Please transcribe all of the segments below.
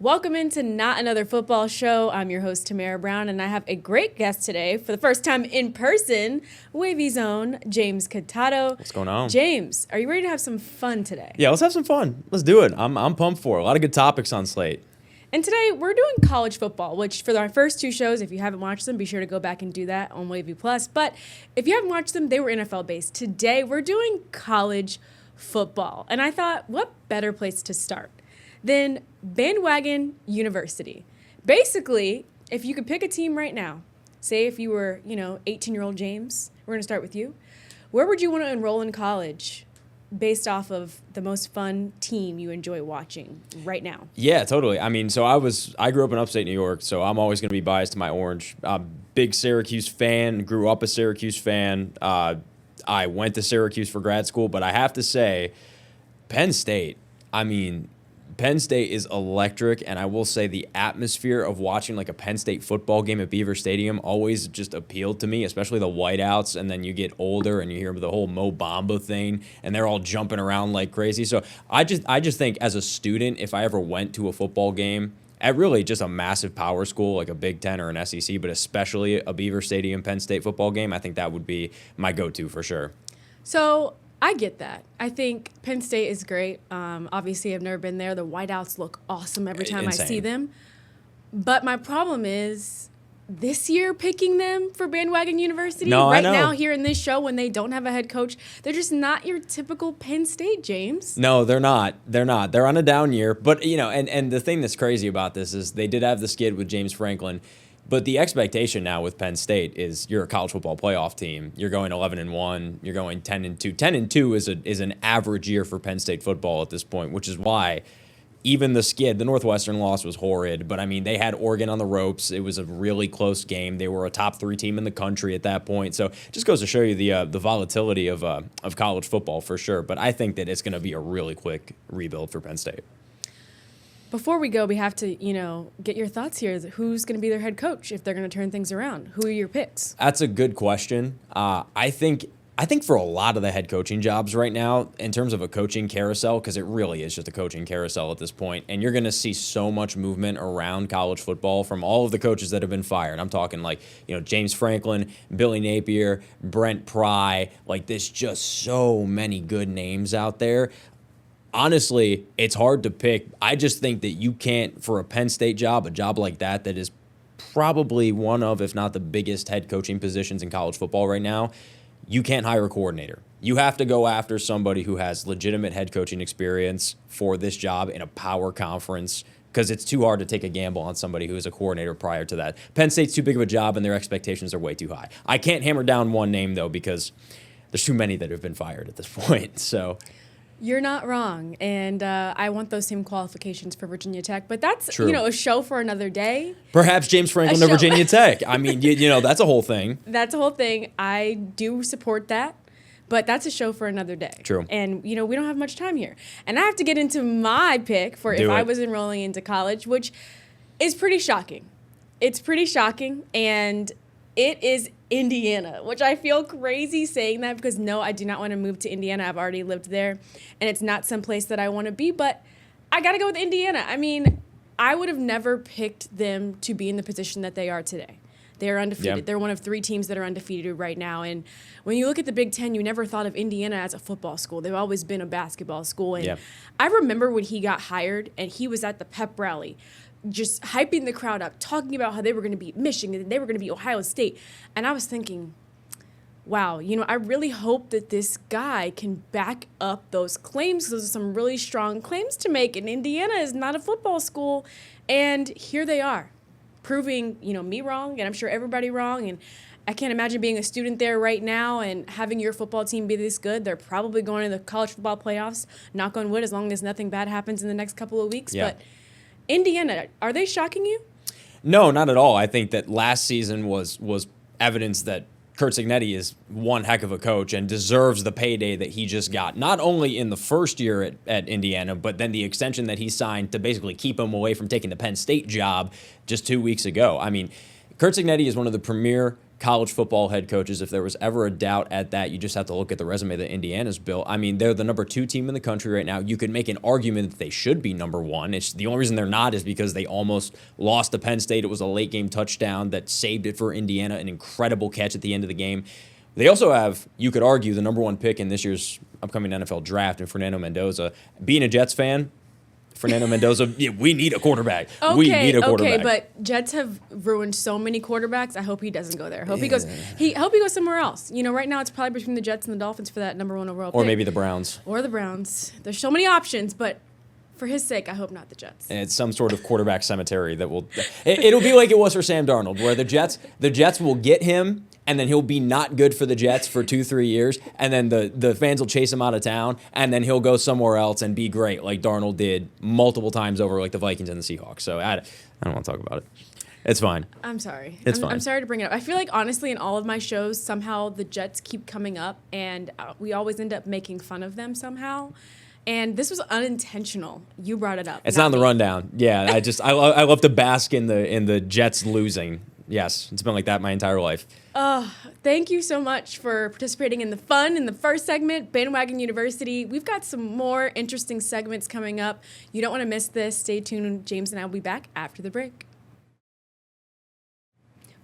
Welcome into Not Another Football Show. I'm your host, Tamara Brown, and I have a great guest today for the first time in person, WAVY's own James Kattato. What's going on? James, are you ready to have some fun today? Yeah, let's have some fun. Let's do it. I'm pumped for it. A lot of good topics on slate. And today we're doing college football, which for our first two shows, if you haven't watched them, be sure to go back and do that on WAVY Plus. But if you haven't watched them, they were NFL based. Today we're doing college football. And I thought, what better place to start than Bandwagon University? Basically, if you could pick a team right now, say if you were, 18-year-old James, we're going to start with you. Where would you want to enroll in college based off of the most fun team you enjoy watching right now? Yeah, totally. I mean, so I grew up in upstate New York, so I'm always going to be biased to my orange. Big Syracuse fan, grew up a Syracuse fan. I went to Syracuse for grad school, but I have to say, Penn State is electric, and I will say the atmosphere of watching like a Penn State football game at Beaver Stadium always just appealed to me, especially the whiteouts, and then you get older and you hear the whole Mo Bamba thing, and they're all jumping around like crazy. So I just think as a student, if I ever went to a football game at really just a massive power school like a Big Ten or an SEC, but especially a Beaver Stadium Penn State football game, I think that would be my go-to for sure. So I get that. I think Penn State is great. Obviously, I've never been there. The whiteouts look awesome every time Insane. I see them. But my problem is this year picking them for Bandwagon University. No, right I know. now here in this show when they don't have a head coach, they're just not your typical Penn State, James. No, they're not. They're not. They're on a down year. But, and the thing that's crazy about this is they did have the skid with James Franklin. But the expectation now with Penn State is you're a college football playoff team. You're going 11-1. You're going 10-2. 10-2 is an average year for Penn State football at this point, which is why even the skid, the Northwestern loss was horrid. But, I mean, they had Oregon on the ropes. It was a really close game. They were a top 3 team in the country at that point. So it just goes to show you the volatility of college football for sure. But I think that it's going to be a really quick rebuild for Penn State. Before we go, we have to, get your thoughts here. Who's going to be their head coach if they're going to turn things around? Who are your picks? That's a good question. I think for a lot of the head coaching jobs right now, in terms of a coaching carousel, because it really is just a coaching carousel at this point, and you're going to see so much movement around college football from all of the coaches that have been fired. I'm talking like, James Franklin, Billy Napier, Brent Pry, like there's just so many good names out there. Honestly, it's hard to pick. I just think that you can't, for a Penn State job, a job like that is probably one of, if not the biggest head coaching positions in college football right now, you can't hire a coordinator. You have to go after somebody who has legitimate head coaching experience for this job in a power conference, because it's too hard to take a gamble on somebody who is a coordinator prior to that. Penn State's too big of a job, and their expectations are way too high. I can't hammer down one name, though, because there's too many that have been fired at this point, so... You're not wrong, and I want those same qualifications for Virginia Tech, but that's, True. A show for another day. Perhaps James Franklin to Virginia Tech. I mean, that's a whole thing. That's a whole thing. I do support that, but that's a show for another day. True. And, we don't have much time here. And I have to get into my pick for if I was enrolling into college, which is pretty shocking. It's pretty shocking, and it is Indiana, which I feel crazy saying that because, no, I do not want to move to Indiana. I've already lived there, and it's not someplace that I want to be, but I got to go with Indiana. I mean, I would have never picked them to be in the position that they are today. They are undefeated. Yeah. They're one of 3 teams that are undefeated right now, and when you look at the Big Ten, you never thought of Indiana as a football school. They've always been a basketball school, and I remember when he got hired, and he was at the pep rally, just hyping the crowd up, talking about how they were going to beat Michigan and they were going to beat Ohio State. And I was thinking, wow, I really hope that this guy can back up those claims. Those are some really strong claims to make. And Indiana is not a football school. And here they are, proving, me wrong, and I'm sure everybody wrong. And I can't imagine being a student there right now and having your football team be this good. They're probably going to the college football playoffs, knock on wood, as long as nothing bad happens in the next couple of weeks. Yeah. But Indiana, are they shocking you? No, not at all. I think that last season was evidence that Curt Cignetti is one heck of a coach and deserves the payday that he just got, not only in the first year at Indiana, but then the extension that he signed to basically keep him away from taking the Penn State job just 2 weeks ago. I mean, Curt Cignetti is one of the premier college football head coaches. If there was ever a doubt at that, you just have to look at the resume that Indiana's built. I mean, they're the number 2 team in the country right now. You could make an argument that they should be number 1. It's the only reason they're not is because they almost lost to Penn State. It was a late game touchdown that saved it for Indiana, an incredible catch at the end of the game. They also have, you could argue, the number 1 pick in this year's upcoming NFL draft in Fernando Mendoza. Being a Jets fan, Fernando Mendoza, yeah, we need a quarterback. We need a quarterback. Okay, but Jets have ruined so many quarterbacks. I hope he doesn't go there. I hope he goes somewhere else. You know, right now it's probably between the Jets and the Dolphins for that number 1 overall pick. Or maybe the Browns. Or the Browns. There's so many options, but for his sake, I hope not the Jets. And it's some sort of quarterback cemetery that will. It'll be like it was for Sam Darnold, where the Jets will get him, and then he'll be not good for the Jets for 2-3 years, and then the fans will chase him out of town, and then he'll go somewhere else and be great, like Darnold did multiple times over, like the Vikings and the Seahawks. So I don't want to talk about it. It's fine. I'm sorry. It's fine. I'm sorry to bring it up. I feel like, honestly, in all of my shows, somehow the Jets keep coming up, and we always end up making fun of them somehow. And this was unintentional. You brought it up. It's not in the rundown. Yeah, I love to bask in the Jets losing. Yes, it's been like that my entire life. Thank you so much for participating in the fun in the first segment, Bandwagon University. We've got some more interesting segments coming up. You don't want to miss this. Stay tuned. James and I will be back after the break.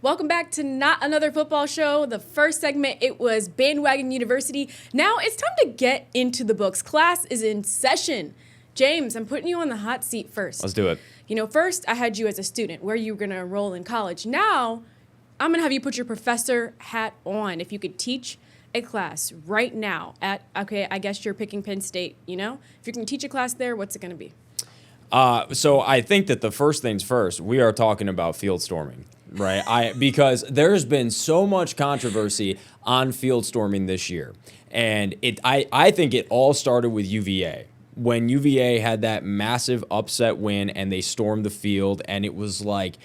Welcome back to Not Another Football Show. The first segment, it was Bandwagon University. Now it's time to get into the books. Class is in session. James, I'm putting you on the hot seat first. Let's do it. You know, first I had you as a student, where you were going to enroll in college. Now I'm going to have you put your professor hat on. If you could teach a class right now I guess you're picking Penn State, you know? If you can teach a class there, what's it going to be? So I think that the first things first, we are talking about field storming, right? Because there's been so much controversy on field storming this year. And I think it all started with UVA. When UVA had that massive upset win and they stormed the field, and it was like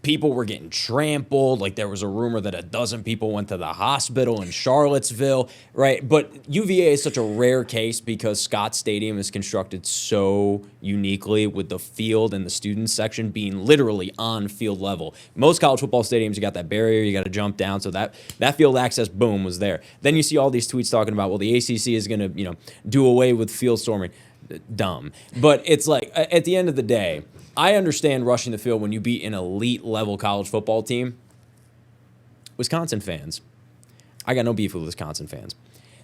people were getting trampled. Like, there was a rumor that a dozen people went to the hospital in Charlottesville, right? But UVA is such a rare case because Scott Stadium is constructed so uniquely, with the field and the student section being literally on field level. Most college football stadiums, you got that barrier, you got to jump down. So that field access, boom, was there. Then you see all these tweets talking about, well, the ACC is going to, do away with field storming. Dumb. But it's like, at the end of the day, I understand rushing the field when you beat an elite level college football team. Wisconsin fans, I got no beef with Wisconsin fans.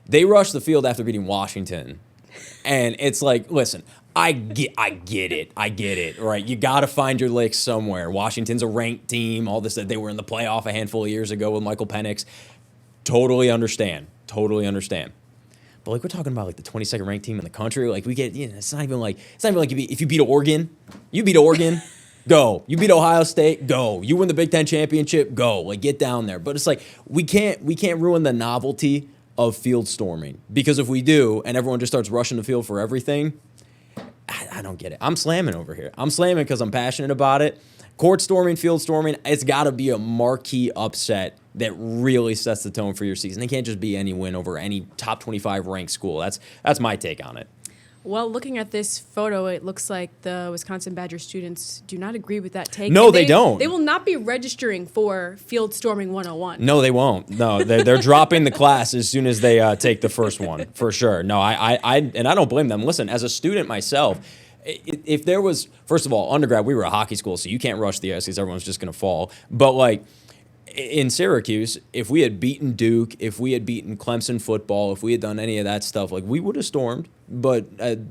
They rushed the field after beating Washington. And it's like, listen, I get it, right? You got to find your licks somewhere. Washington's a ranked team, all this, that they were in the playoff a handful of years ago with Michael Penix. Totally understand. But like, we're talking about like the 22nd ranked team in the country. Like, we get, it's not even like if you beat Oregon, go. You beat Ohio State, go. You win the Big Ten championship, go. Like, get down there. But it's like, we can't ruin the novelty of field storming, because if we do and everyone just starts rushing the field for everything, I don't get it. I'm slamming over here. I'm slamming because I'm passionate about it. Court storming, field storming, it's got to be a marquee upset that really sets the tone for your season. It can't just be any win over any top 25 ranked school. That's my take on it. Well, looking at this photo, it looks like the Wisconsin Badger students do not agree with that take. No, they don't. They will not be registering for Field Storming 101. No, they won't. No, they're dropping the class as soon as they take the first one, for sure. No, I don't blame them. Listen, as a student myself, if there was, first of all, undergrad, we were a hockey school, so you can't rush the ice because everyone's just going to fall. But like, in Syracuse, if we had beaten Duke, if we had beaten Clemson football, if we had done any of that stuff, like, we would have stormed, but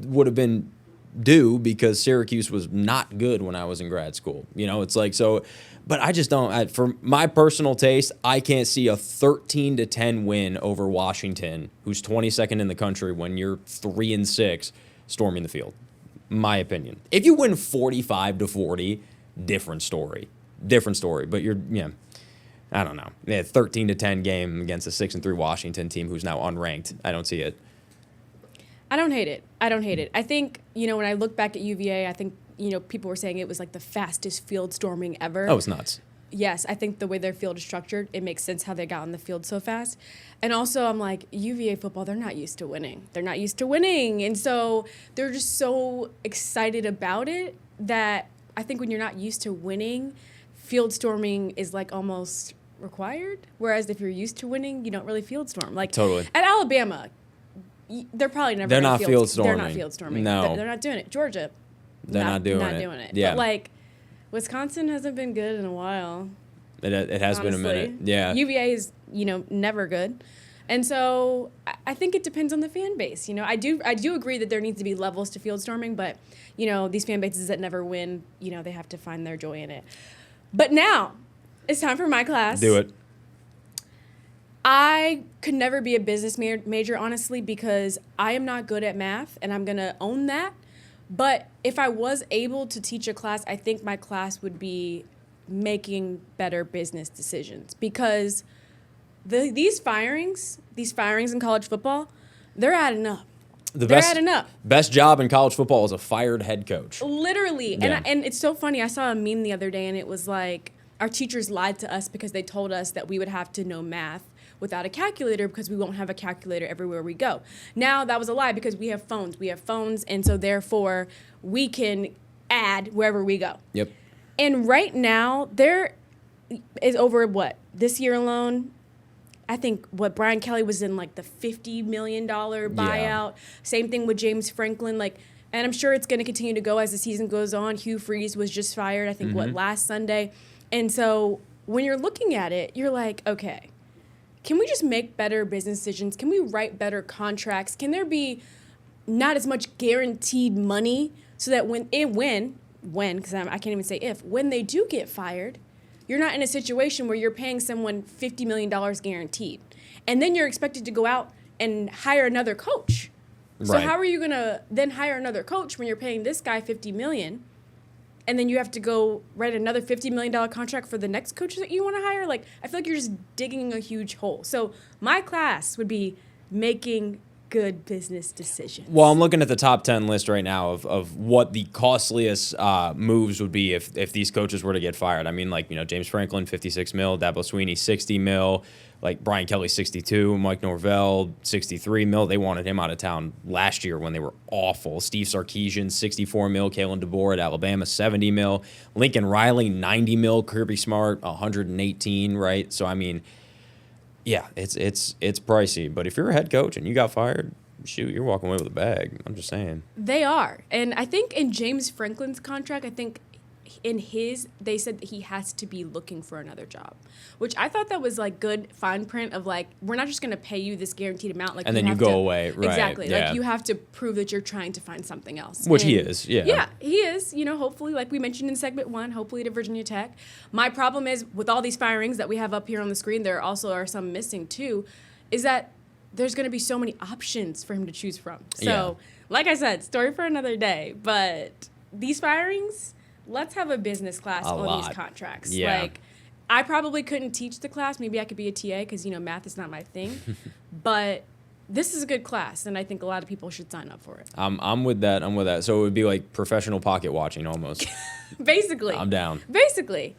would have been due because Syracuse was not good when I was in grad school. It's like, so, but I just don't, for my personal taste, I can't see a 13-10 win over Washington, who's 22nd in the country, when you're 3-6, storming the field. My opinion. If you win 45-40, different story. But I don't know. 13-10 game against a 6-3 Washington team who's now unranked. I don't see it. I don't hate it. I think, when I look back at UVA, I think, people were saying it was like the fastest field storming ever. Oh, it's nuts. Yes, I think the way their field is structured, it makes sense how they got on the field so fast. And also, I'm like, UVA football, they're not used to winning. And so they're just so excited about it that I think when you're not used to winning, field storming is like almost required. Whereas if you're used to winning, you don't really field storm. Like Totally. At Alabama, they're probably never. They're not field storming. They're not field storming. No, they're not doing it. Georgia, they're not doing it. Yeah. But like, Wisconsin hasn't been good in a while. It has honestly. been a minute. Yeah. UVA is never good. And so I think it depends on the fan base. I do agree that there needs to be levels to field storming, but these fan bases that never win, they have to find their joy in it. But now it's time for my class. Do it. I could never be a business major, honestly, because I am not good at math, and I'm going to own that. But if I was able to teach a class, I think my class would be making better business decisions, because these firings in college football, they're adding up. They're adding up. Best job in college football is a fired head coach. Literally. Yeah. And it's so funny. I saw a meme the other day, and it was like, our teachers lied to us because they told us that we would have to know math without a calculator because we won't have a calculator everywhere we go. Now, that was a lie because we have phones. We have phones, and so therefore, we can add wherever we go. Yep. And right now, there is over, this year alone, I think Brian Kelly was in like the $50 million buyout. Yeah. Same thing with James Franklin. And I'm sure it's going to continue to go as the season goes on. Hugh Freeze was just fired, I think, last Sunday. And so when you're looking at it, you're like, okay, can we just make better business decisions? Can we write better contracts? Can there be not as much guaranteed money so that when because I can't even say if, when they do get fired, you're not in a situation where you're paying someone $50 million guaranteed. And then you're expected to go out and hire another coach. Right. So how are you going to then hire another coach when you're paying this guy $50 million, and then you have to go write another $50 million contract for the next coach that you want to hire? I feel like you're just digging a huge hole. So my class would be making good business decisions. Well, I'm looking at the top 10 list right now of what the costliest moves would be if these coaches were to get fired. I mean, James Franklin, 56 mil, Dabo Sweeney, 60 mil, Brian Kelly, 62, Mike Norvell, 63 mil. They wanted him out of town last year when they were awful. Steve Sarkisian, 64 mil, Kalen DeBoer at Alabama, 70 mil, Lincoln Riley, 90 mil, Kirby Smart, 118, right? So, I mean, yeah, it's pricey, but if you're a head coach and you got fired, shoot, you're walking away with a bag. I'm just saying. They are. And I think in James Franklin's contract, they said that he has to be looking for another job, which I thought that was good fine print of we're not just going to pay you this guaranteed amount. And then you go away. Right. Exactly. Yeah. You have to prove that you're trying to find something else. Which he is. Yeah. Yeah, he is. Hopefully, like we mentioned in segment 1, hopefully to Virginia Tech. My problem is with all these firings that we have up here on the screen, there also are some missing too, is that there's going to be so many options for him to choose from. So, like I said, story for another day. But these firings, let's have a business class on these contracts. Yeah. I probably couldn't teach the class. Maybe I could be a TA because, math is not my thing. But this is a good class, and I think a lot of people should sign up for it. I'm with that. So it would be like professional pocket watching almost. Basically. I'm down. Basically.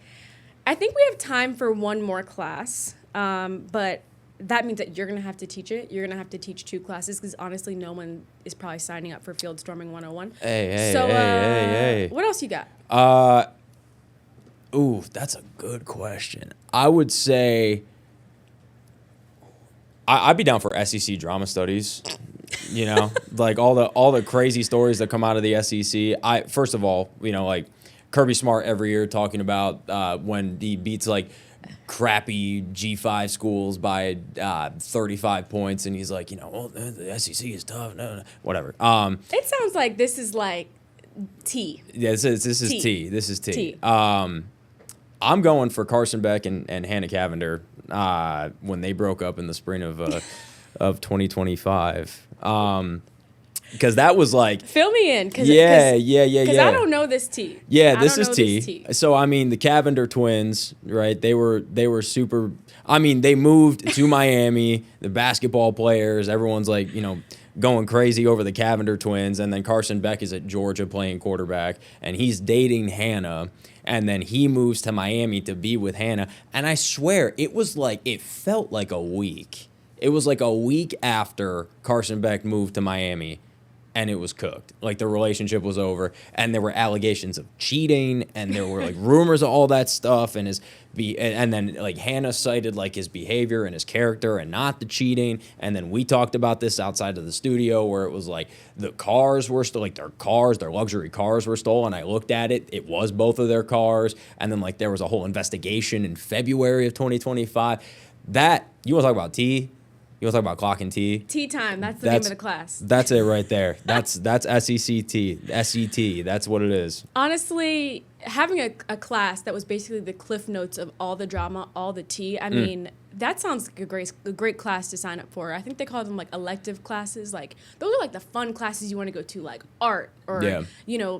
I think we have time for one more class, but that means that you're going to have to teach it. You're going to have to teach 2 classes because, honestly, no one is probably signing up for Field Storming 101. Hey. What else you got? That's a good question. I would say I'd be down for SEC drama studies. All the crazy stories that come out of the SEC. First of all, Kirby Smart every year talking about when he beats crappy G5 schools by 35 points, and he's like, the SEC is tough. No, whatever. It sounds like this is T. Yeah, this is T. This is T. I'm going for Carson Beck and Hannah Cavender when they broke up in the spring of 2025. Because that was fill me in. Because I don't know this T. Yeah, this is T. So I mean, the Cavender twins, right? They were super. I mean, they moved to Miami. The basketball players, everyone's going crazy over the Cavender twins, and then Carson Beck is at Georgia playing quarterback, and he's dating Hannah, and then he moves to Miami to be with Hannah. And I swear, it felt like a week. It was like a week after Carson Beck moved to Miami. and it was cooked. Like, the relationship was over, and there were allegations of cheating, and there were like rumors of all that stuff, and and then like Hannah cited like his behavior and his character and not the cheating. And then we talked about this outside of the studio, where it was like the cars were still like their luxury cars were stolen. I looked at it. It was both of their cars. And then like there was a whole investigation in February of 2025. That, you want to talk about tea? You want to talk about clock and tea? Tea time. That's the name of the class. That's it right there. That's SECT. That's what it is. Honestly, having a class that was basically the cliff notes of all the drama, all the tea, I mean, that sounds like a great class to sign up for. I think they call them like elective classes. Like, those are like the fun classes you want to go to, like art or,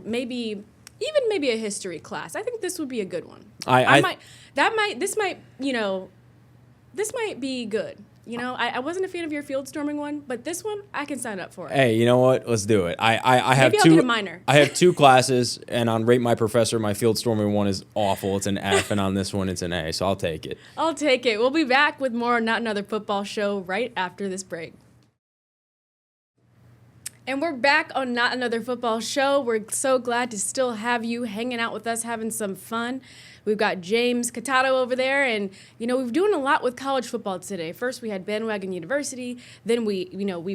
maybe a history class. I think this would be a good one. This might be good. I wasn't a fan of your field storming one, but this one I can sign up for. Hey, you know what? Let's do it. I have Maybe I'll two. get a minor. I have two classes, and on Rate My Professor, my field storming one is awful. It's an F, and on this one, it's an A. So I'll take it. I'll take it. We'll be back with more Not Another Football Show right after this break. And we're back on Not Another Football Show. We're so glad to still have you hanging out with us, having some fun. We've got James Kattato over there, and, we've doing a lot with college football today. First, we had Bandwagon University. Then we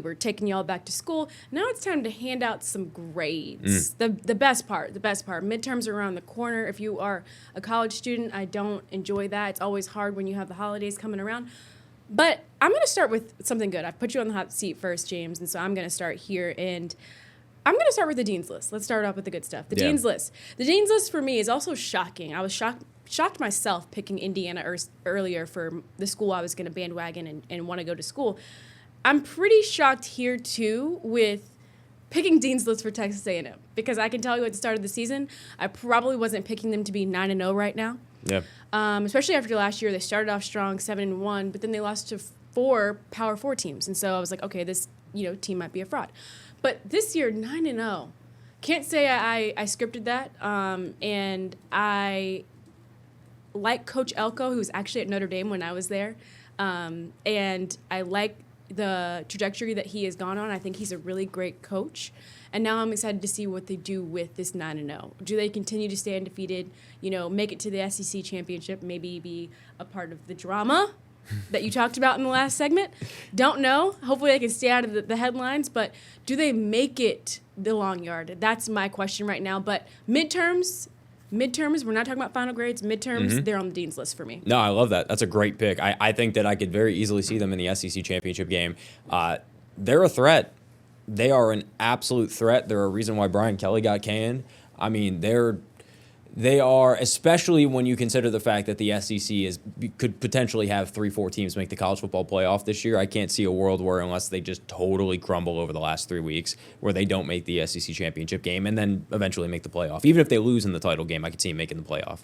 were taking y'all back to school. Now it's time to hand out some grades. The best part. Midterms are around the corner. If you are a college student, I don't enjoy that. It's always hard when you have the holidays coming around. But I'm going to start with something good. I've put you on the hot seat first, James, and so I'm going to start here. And I'm going to start with the Dean's List. Let's start off with the good stuff. Dean's List. The Dean's List for me is also shocking. I was shocked myself picking Indiana earlier for the school I was going to bandwagon and want to go to school. I'm pretty shocked here, too, with picking Dean's List for Texas A&M, because I can tell you at the start of the season, I probably wasn't picking them to be 9-0 right now. Yeah. Especially after last year, they started off strong, 7-1, but then they lost to 4 Power 4 teams. And so I was like, okay, this team might be a fraud. But this year, 9-0. Can't say I scripted that. And I like Coach Elko, who was actually at Notre Dame when I was there. And I like the trajectory that he has gone on. I think he's a really great coach. And now I'm excited to see what they do with this 9-0. Do they continue to stay undefeated, make it to the SEC championship, maybe be a part of the drama that you talked about in the last segment? Don't know. Hopefully they can stay out of the headlines, but do they make it the long yard? That's my question right now. But midterms, we're not talking about final grades. Midterms, they're on the Dean's List for me. No, I love that. That's a great pick. I think that I could very easily see them in the SEC championship game. They're a threat. They are an absolute threat. They're a reason why Brian Kelly got canned. I mean, they are, especially when you consider the fact that the SEC could potentially have 3-4 teams make the college football playoff this year. I can't see a world where, unless they just totally crumble over the last 3 weeks, where they don't make the SEC championship game and then eventually make the playoff. Even if they lose in the title game, I could see them making the playoff.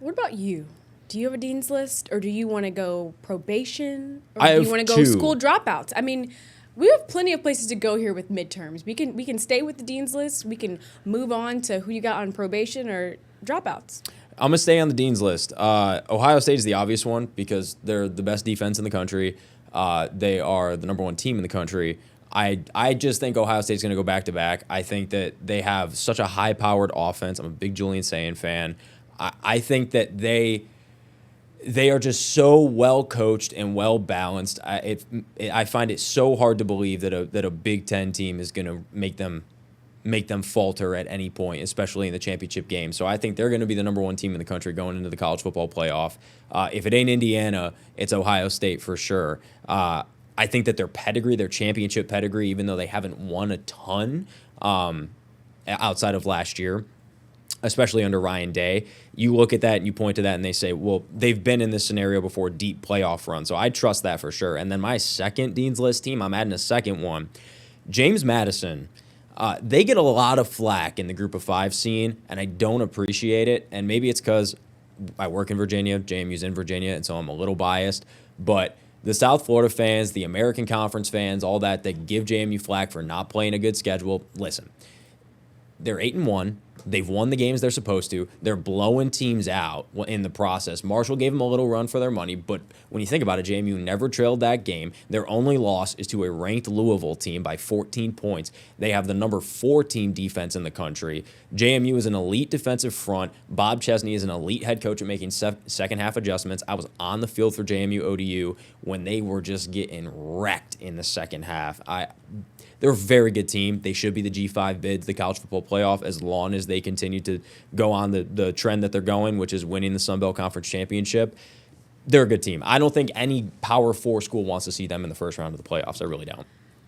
What about you? Do you have a Dean's List, or do you want to go probation, or do you want to go two. school dropouts? I mean, we have plenty of places to go here with midterms. We can stay with the Dean's List. We can move on to who you got on probation or dropouts. I'm going to stay on the Dean's List. Ohio State is the obvious one because they're the best defense in the country. They are the number 1 team in the country. I just think Ohio State's going to go back-to-back. I think that they have such a high-powered offense. I'm a big Julian Sayin fan. I think that they are just so well coached and well balanced. I find it so hard to believe that a Big Ten team is going to make them falter at any point, especially in the championship game. So I think they're going to be the number 1 team in the country going into the college football playoff. If it ain't Indiana, it's Ohio State for sure. I think that their pedigree, their championship pedigree, even though they haven't won a ton outside of last year, especially under Ryan Day, you look at that and you point to that and they say, well, they've been in this scenario before, deep playoff run. So I trust that for sure. And then my second Dean's List team, I'm adding a second one, James Madison. They get a lot of flack in the group of 5 scene, and I don't appreciate it. And maybe it's because I work in Virginia, JMU's in Virginia, and so I'm a little biased. But the South Florida fans, the American Conference fans, all that give JMU flack for not playing a good schedule, listen, they're 8-1. They've won the games they're supposed to. They're blowing teams out in the process. Marshall gave them a little run for their money, but when you think about it, JMU never trailed that game. Their only loss is to a ranked Louisville team by 14 points. They have the number 4 team defense in the country. JMU is an elite defensive front. Bob Chesney is an elite head coach at making second half adjustments. I was on the field for JMU ODU when they were just getting wrecked in the second half. They're a very good team. They should be the G5 bid to the college football playoff as long as they continue to go on the trend that they're going, which is winning the Sun Belt Conference Championship. They're a good team. I don't think any Power 4 school wants to see them in the first round of the playoffs. I really don't.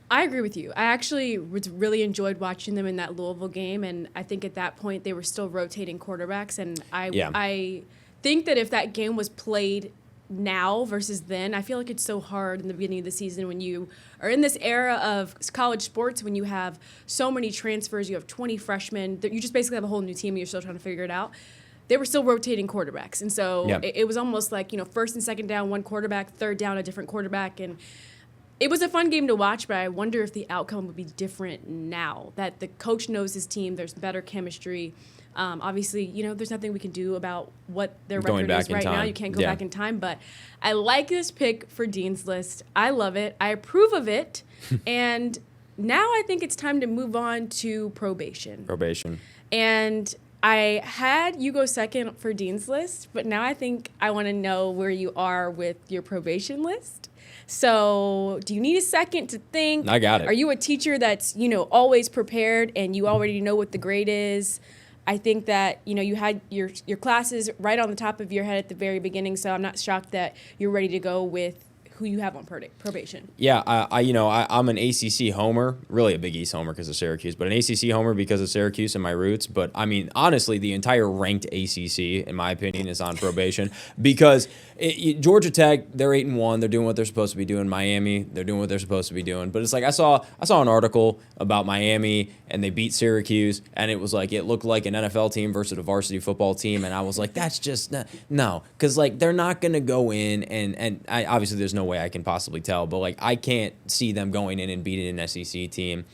I agree with you. I actually really enjoyed watching them in that Louisville game, and I think at that point they were still rotating quarterbacks, and I think that if that game was played now versus then, I feel like it's so hard in the beginning of the season when you are in this era of college sports, when you have so many transfers, you have 20 freshmen, you just basically have a whole new team and you're still trying to figure it out. They were still rotating quarterbacks. And so it was almost like, first and second down, one quarterback, third down, a different quarterback. And it was a fun game to watch, but I wonder if the outcome would be different now that the coach knows his team, there's better chemistry. Obviously, there's nothing we can do about what their record is right now. You can't go back in time, but I like this pick for Dean's List. I love it. I approve of it. And now I think it's time to move on to probation. And I had you go second for Dean's List, but now I think I want to know where you are with your probation list. So do you need a second to think? I got it. Are you a teacher that's, always prepared and you already know what the grade is? I think that, you had your classes right on the top of your head at the very beginning, so I'm not shocked that you're ready to go with who you have on probation. Yeah, I'm an ACC homer, really a Big East homer because of Syracuse, but an ACC homer because of Syracuse and my roots. But, honestly, the entire ranked ACC, in my opinion, is on probation because Georgia Tech, they're 8-1. They're doing what they're supposed to be doing. Miami, they're doing what they're supposed to be doing. But it's like I saw an article about Miami, and they beat Syracuse, and it was like it looked like an NFL team versus a varsity football team, and I was like, that's just no, because they're not going to go in, and obviously there's no way I can possibly tell, but I can't see them going in and beating an SEC team.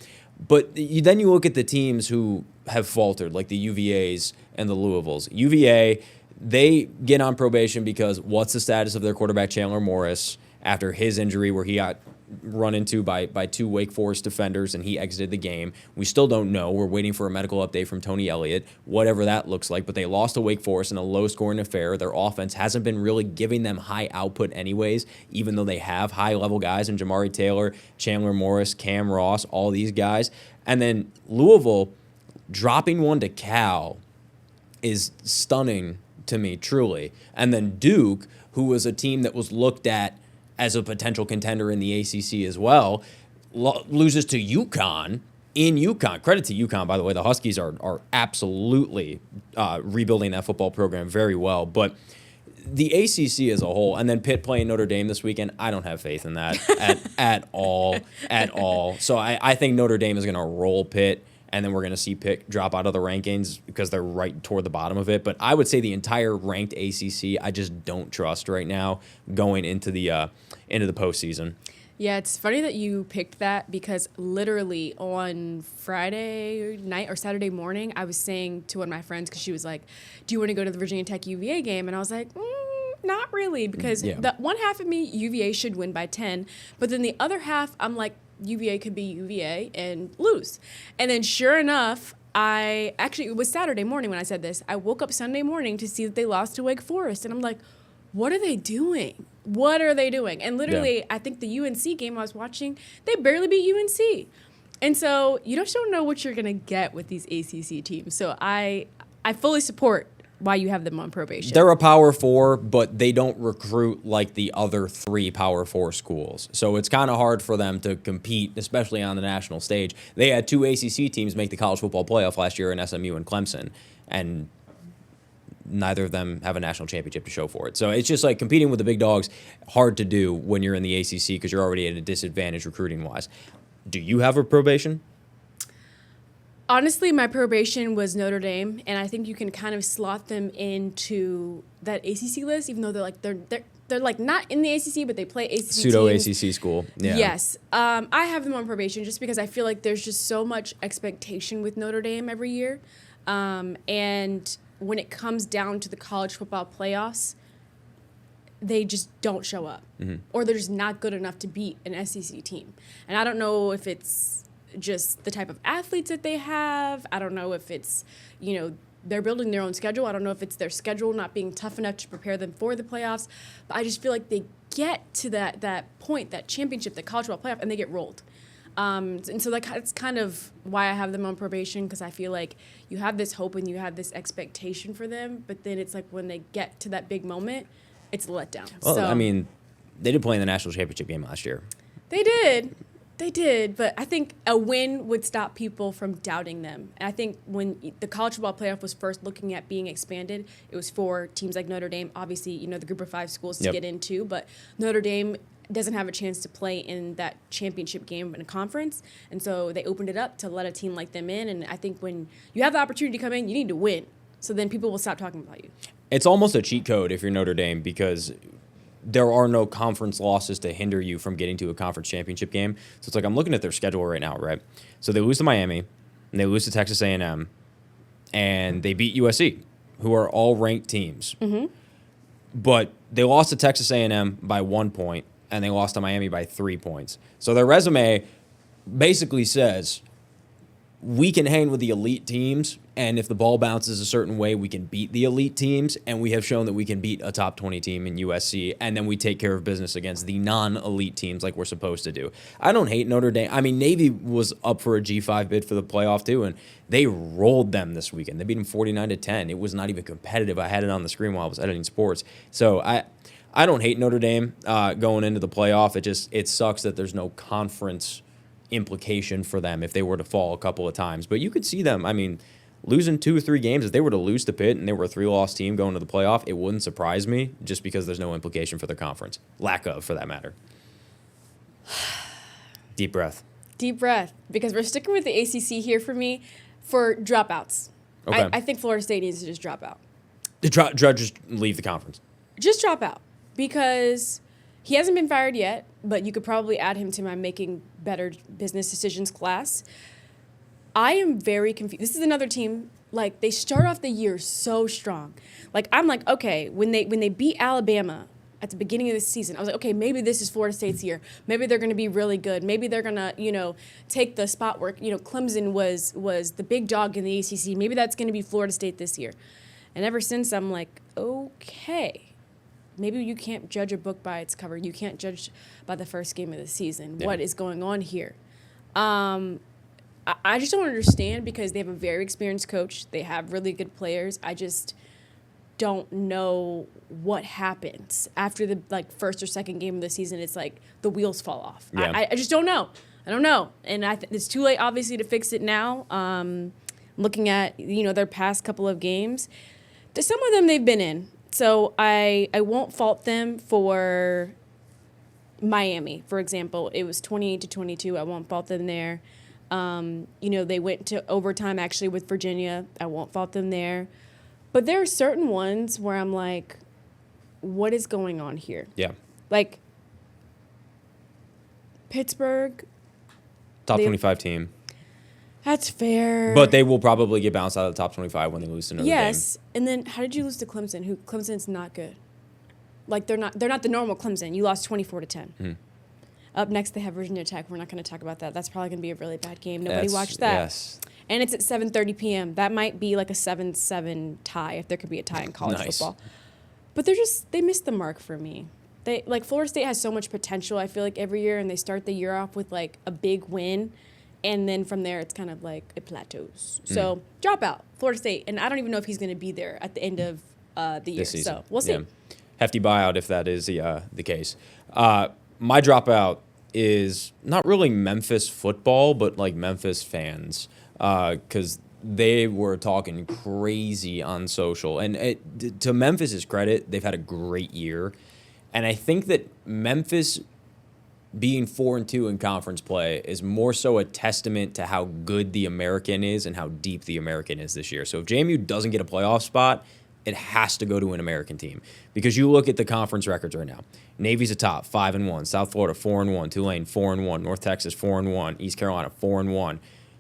But then you look at the teams who have faltered, like the UVAs and the Louisvilles. UVA, they get on probation because what's the status of their quarterback, Chandler Morris, after his injury where he got run into by 2 Wake Forest defenders and he exited the game. We still don't know. We're waiting for a medical update from Tony Elliott, whatever that looks like. But they lost to Wake Forest in a low-scoring affair. Their offense hasn't been really giving them high output anyways, even though they have high-level guys in Jamari Taylor, Chandler Morris, Cam Ross, all these guys. And then Louisville dropping one to Cal is stunning to me, truly. And then Duke, who was a team that was looked at as a potential contender in the ACC as well, loses to UConn in UConn. Credit to UConn, by the way. The Huskies are absolutely rebuilding that football program very well. But the ACC as a whole, and then Pitt playing Notre Dame this weekend, I don't have faith in that at all. So I think Notre Dame is going to roll Pitt, and then we're going to see Pitt drop out of the rankings because they're right toward the bottom of it. But I would say the entire ranked ACC, I just don't trust right now going into the postseason. Yeah, it's funny that you picked that because literally on Friday night or Saturday morning, I was saying to one of my friends, because she was like, do you want to go to the Virginia Tech UVA game? And I was like, not really, because the one half of me, UVA should win by 10. But then the other half, I'm like, UVA could be UVA and lose. And then sure enough, it was Saturday morning when I said this. I woke up Sunday morning to see that they lost to Wake Forest. And I'm like, what are they doing? What are they doing? And literally, I think the UNC game I was watching, they barely beat UNC. And so you just don't know what you're going to get with these ACC teams. So I fully support why you have them on probation. They're a Power 4, but they don't recruit like the other 3 Power 4 schools. So it's kind of hard for them to compete, especially on the national stage. They had 2 ACC teams make the college football playoff last year in SMU and Clemson, and neither of them have a national championship to show for it. So it's just like competing with the big dogs, hard to do when you're in the ACC because you're already at a disadvantage recruiting-wise. Do you have a probation? Honestly, my probation was Notre Dame, and I think you can kind of slot them into that ACC list, even though they're like not in the ACC, but they play ACC pseudo teams. ACC school. Yeah. Yes, I have them on probation just because I feel like there's just so much expectation with Notre Dame every year. And when it comes down to the college football playoffs, they just don't show up. Or they're just not good enough to beat an SEC team. And I don't know if it's just the type of athletes that they have. I don't know if it's, they're building their own schedule. I don't know if it's their schedule not being tough enough to prepare them for the playoffs. But I just feel like they get to that point, that championship, the college football playoff, and they get rolled. And so that's kind of why I have them on probation, because I feel like you have this hope and you have this expectation for them, but then it's like when they get to that big moment, it's a letdown. Well, so, I mean, they did play in the national championship game last year. They did, but I think a win would stop people from doubting them. And I think when the college football playoff was first looking at being expanded, it was for teams like Notre Dame, obviously, the group of 5 schools to get into, but Notre Dame doesn't have a chance to play in that championship game in a conference. And so they opened it up to let a team like them in. And I think when you have the opportunity to come in, you need to win. So then people will stop talking about you. It's almost a cheat code if you're Notre Dame, because there are no conference losses to hinder you from getting to a conference championship game. So it's like I'm looking at their schedule right now, right? So they lose to Miami, and they lose to Texas A&M, and they beat USC, who are all ranked teams. But they lost to Texas A&M by 1 point, and they lost to Miami by 3 points. So their resume basically says, we can hang with the elite teams, and if the ball bounces a certain way, we can beat the elite teams, and we have shown that we can beat a top 20 team in USC, and then we take care of business against the non-elite teams like we're supposed to do. I don't hate Notre Dame. I mean, Navy was up for a G5 bid for the playoff too, and they rolled them this weekend. They beat them 49-10. It was not even competitive. I had it on the screen while I was editing sports. So I don't hate Notre Dame going into the playoff. It sucks that there's no conference implication for them if they were to fall a couple of times. But you could see them, I mean, losing 2 or 3 games. If they were to lose to Pitt and they were a 3-loss team going to the playoff, it wouldn't surprise me, just because there's no implication for their conference. Lack of, for that matter. Deep breath. Deep breath, because we're sticking with the ACC here for me for dropouts. Okay. I think Florida State needs to just drop out. Just leave the conference. Just drop out, because he hasn't been fired yet, but you could probably add him to my making better business decisions class. I am very confused. This is another team, like, they start off the year so strong. Like, I'm like, okay, when they beat Alabama at the beginning of the season, I was like, okay, maybe this is Florida State's year. Maybe they're going to be really good. Maybe they're going to, take the spot where, Clemson was the big dog in the ACC. Maybe that's going to be Florida State this year. And ever since, I'm like, okay. Maybe you can't judge a book by its cover. You can't judge by the first game of the season. Yeah. What is going on here? I just don't understand, because they have a very experienced coach. They have really good players. I just don't know what happens after the first or second game of the season. It's like the wheels fall off. Yeah. I just don't know. I don't know. And it's too late, obviously, to fix it now. Looking at their past couple of games, some of them they've been in. So I won't fault them for Miami, for example. It was 28-22. I won't fault them there. They went to overtime actually with Virginia. I won't fault them there. But there are certain ones where I'm like, what is going on here? Yeah. Like Pittsburgh. Top 25 team. That's fair. But they will probably get bounced out of the top 25 when they lose to Notre Dame. Yes. And then how did you lose to Clemson? Clemson's not good. Like, they're not the normal Clemson. You lost 24-10. Mm-hmm. Up next, they have Virginia Tech. We're not going to talk about that. That's probably going to be a really bad game. Nobody watched that. Yes. And it's at 7:30 p.m. That might be like a 7-7 tie, if there could be a tie in college football. But they missed the mark for me. Florida State has so much potential, I feel like, every year, and they start the year off with like a big win. And then from there, it's kind of like it plateaus. So drop out, Florida State. And I don't even know if he's going to be there at the end of the year. So we'll see. Yeah. Hefty buyout if that is the case. My dropout is not really Memphis football, but like Memphis fans, because they were talking crazy on social. And to Memphis' credit, they've had a great year. And I think that Memphis being 4-2 in conference play is more so a testament to how good the American is and how deep the American is this year. So if JMU doesn't get a playoff spot, it has to go to an American team, because you look at the conference records right now. Navy's atop 5-1, South Florida 4-1, Tulane 4-1, North Texas 4-1, East Carolina 4-1.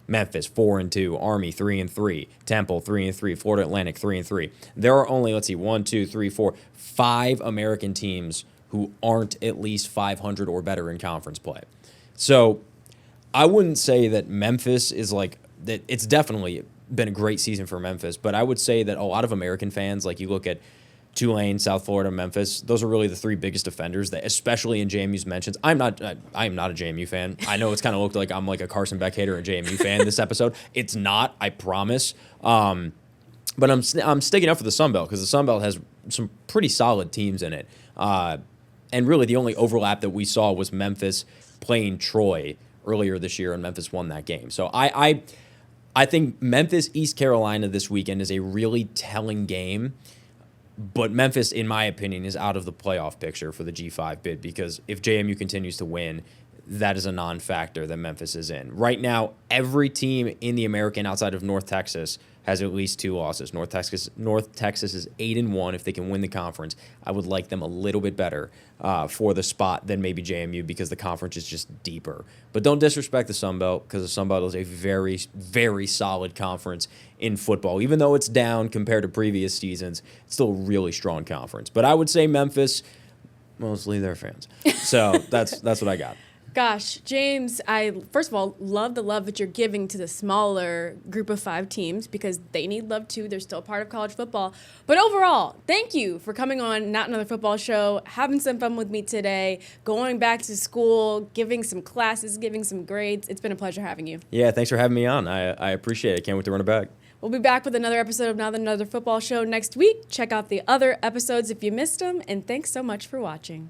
Memphis 4-2, Army 3-3, Temple 3-3, Florida Atlantic 3-3. There are only, let's see, 5 American teams who aren't at least 500 or better in conference play. So I wouldn't say that Memphis is like that. It's definitely been a great season for Memphis, but I would say that a lot of American fans, like you look at Tulane, South Florida, Memphis, those are really the 3 biggest offenders, that, especially in JMU's mentions. I am not a JMU fan. I know it's kind of looked like I'm like a Carson Beck hater and JMU fan this episode. It's not, I promise. But I'm sticking up for the Sun Belt because the Sun Belt has some pretty solid teams in it. And really the only overlap that we saw was Memphis playing Troy earlier this year, and Memphis won that game. So I think Memphis, East Carolina this weekend is a really telling game. But Memphis, in my opinion, is out of the playoff picture for the G5 bid because if JMU continues to win, that is a non-factor that Memphis is in. Right now, every team in the American outside of North Texas has at least 2 losses. North Texas is 8-1 if they can win the conference. I would like them a little bit better for the spot than maybe JMU because the conference is just deeper. But don't disrespect the Sun Belt because the Sun Belt is a very, very solid conference in football. Even though it's down compared to previous seasons, it's still a really strong conference. But I would say Memphis, mostly their fans. So that's what I got. Gosh, James, I first of all love the love that you're giving to the smaller group of 5 teams because they need love too. They're still part of college football. But overall, thank you for coming on Not Another Football Show, having some fun with me today, going back to school, giving some classes, giving some grades. It's been a pleasure having you. Yeah, thanks for having me on. I appreciate it. Can't wait to run it back. We'll be back with another episode of Not Another Football Show next week. Check out the other episodes if you missed them, and thanks so much for watching.